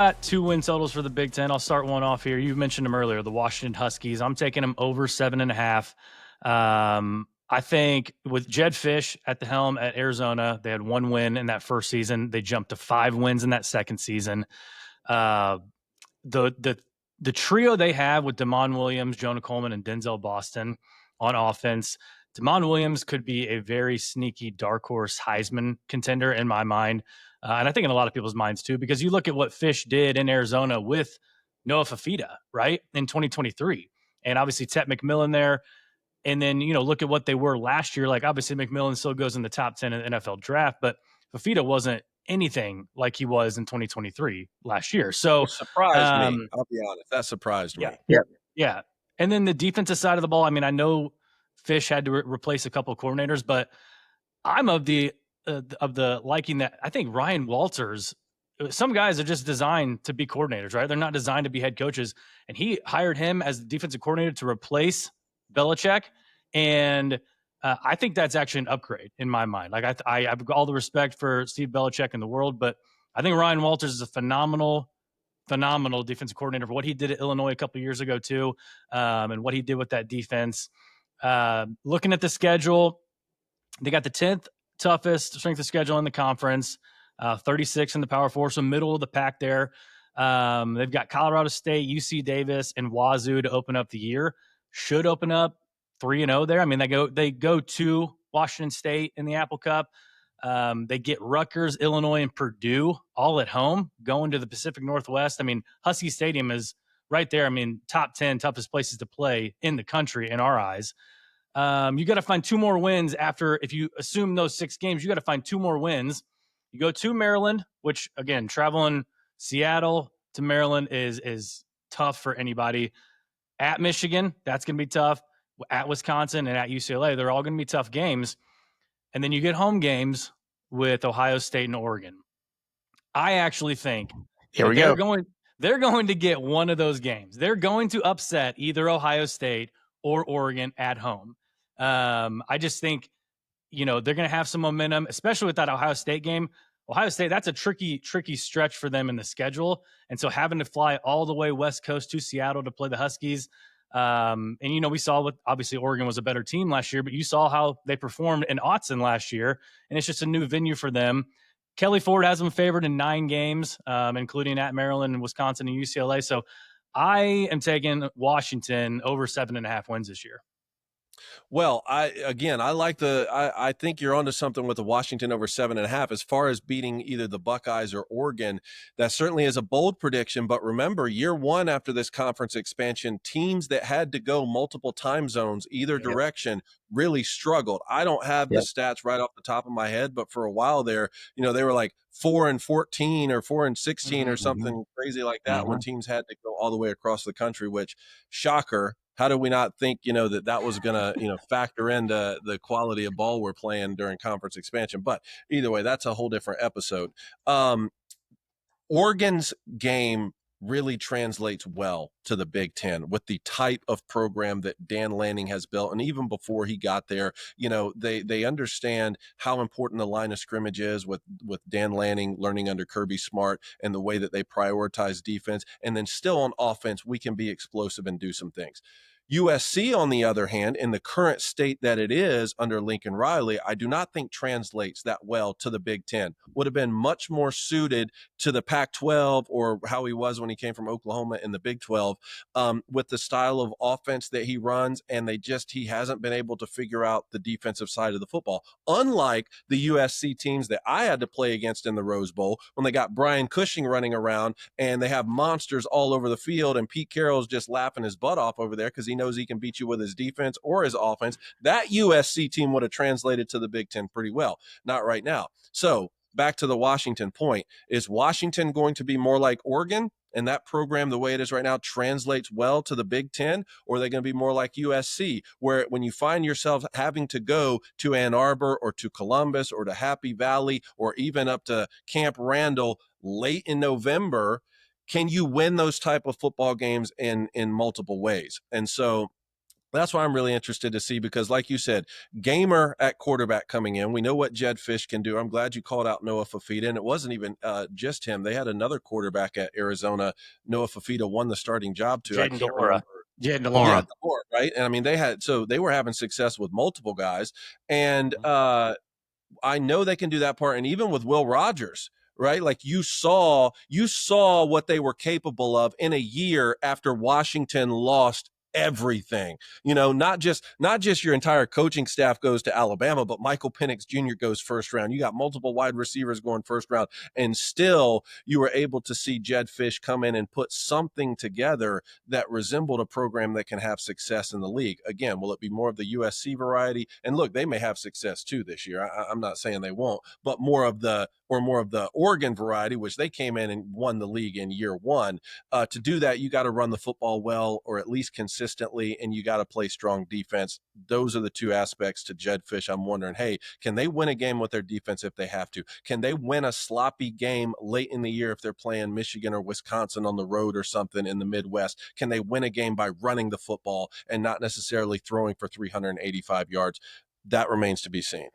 got 2 win totals for the Big Ten. I'll start one off here. You mentioned them earlier, the Washington Huskies. I'm taking them over 7.5. I think with Jed Fish at the helm at Arizona, they had 1 win in that first season. They jumped to 5 wins in that second season. Uh, the trio they have with Damon Williams, Jonah Coleman, and Denzel Boston on offense. Damon Williams could be a very sneaky dark horse Heisman contender in my mind. And I think in a lot of people's minds too, because you look at what Fish did in Arizona with Noah Fafita, right, in 2023. And obviously Tet McMillan there. And then, look at what they were last year. Like, obviously, McMillan still goes in the top 10 in the NFL draft, but Fafita wasn't anything like he was in 2023 last year. So, Which surprised me. I'll be honest. That surprised yeah, me. yeah. And then the defensive side of the ball, I mean, I know Fish had to replace a couple of coordinators, but I'm of the liking that I think Ryan Walters, some guys are just designed to be coordinators, right? They're not designed to be head coaches. And he hired him as the defensive coordinator to replace Belichick. And I think that's actually an upgrade in my mind. Like I have all the respect for Steve Belichick in the world, but I think Ryan Walters is a phenomenal defensive coordinator for what he did at Illinois a couple of years ago too, and what he did with that defense. Looking at the schedule, they got the 10th toughest strength of schedule in the conference, 36 in the Power Four, so middle of the pack there. They've got Colorado State, UC Davis, and Wazoo to open up the year. Should open up 3-0 there. I mean, they go to Washington State in the Apple Cup. They get Rutgers, Illinois, and Purdue all at home, going to the Pacific Northwest. I mean, Husky Stadium is right there. I mean, top 10 toughest places to play in the country in our eyes. You got to find 2 more wins after, if you assume those 6 games, you got to find 2 more wins. You go to Maryland, which again, traveling Seattle to Maryland is tough for anybody. At Michigan, that's going to be tough. At Wisconsin and at UCLA, they're all going to be tough games. And then you get home games with Ohio State and Oregon. I actually think they're going to get one of those games. They're going to upset either Ohio State or Oregon at home. I just think, they're going to have some momentum, especially with that Ohio State game. Ohio State, that's a tricky stretch for them in the schedule. And so having to fly all the way West Coast to Seattle to play the Huskies. And, we saw what obviously Oregon was a better team last year, but you saw how they performed in Autzen last year. And it's just a new venue for them. Kelly Ford has them favored in 9 games, including at Maryland and Wisconsin and UCLA. So I am taking Washington over 7.5 wins this year. Well, I think you're onto something with the Washington over 7.5. As far as beating either the Buckeyes or Oregon, that certainly is a bold prediction. But remember, year one after this conference expansion, teams that had to go multiple time zones either direction really struggled. I don't have the stats right off the top of my head, but for a while there, they were like 4-14 or 4-16 or something crazy like that when teams had to go all the way across the country, which, shocker. How do we not think, that was going to, factor into the quality of ball we're playing during conference expansion? But either way, that's a whole different episode. Oregon's game really translates well to the Big Ten with the type of program that Dan Lanning has built. And even before he got there, they understand how important the line of scrimmage is with Dan Lanning learning under Kirby Smart and the way that they prioritize defense. And then still on offense, we can be explosive and do some things. USC, on the other hand, in the current state that it is under Lincoln Riley, I do not think translates that well to the Big Ten. Would have been much more suited to the Pac-12 or how he was when he came from Oklahoma in the Big 12 with the style of offense that he runs, and he hasn't been able to figure out the defensive side of the football. Unlike the USC teams that I had to play against in the Rose Bowl when they got Brian Cushing running around and they have monsters all over the field and Pete Carroll's just laughing his butt off over there because he knows he can beat you with his defense or his offense. That USC team would have translated to the Big Ten pretty well. Not right now. So back to the Washington point, is Washington going to be more like Oregon? And that program, the way it is right now, translates well to the Big Ten? Or are they going to be more like USC, where when you find yourself having to go to Ann Arbor or to Columbus or to Happy Valley or even up to Camp Randall late in November, can you win those type of football games in multiple ways? And so That's why I'm really interested to see because, like you said, Gamer at quarterback coming in. We know what Jed Fish can do. I'm glad you called out Noah Fafita, and it wasn't even just him. They had another quarterback at Arizona. Noah Fafita won the starting job to. I Jaden can't Delora. remember. Jaden Yeah, Delora. Delore, right? And I mean, they were having success with multiple guys, and Mhm. I know they can do that part. And even with Will Rogers, right? Like you saw what they were capable of in a year after Washington lost everything. Not just your entire coaching staff goes to Alabama, but Michael Penix Jr. goes first round. You got multiple wide receivers going first round, and still you were able to see Jed Fish come in and put something together that resembled a program that can have success in the league. Again, will it be more of the USC variety? And look, they may have success too this year. I'm not saying they won't, but more of the Oregon variety, which they came in and won the league in year one. To do that, you got to run the football well, or at least consistently, and you got to play strong defense. Those are the two aspects to Jed Fish. I'm wondering, hey, can they win a game with their defense if they have to? Can they win a sloppy game late in the year if they're playing Michigan or Wisconsin on the road or something in the Midwest? Can they win a game by running the football and not necessarily throwing for 385 yards? That remains to be seen.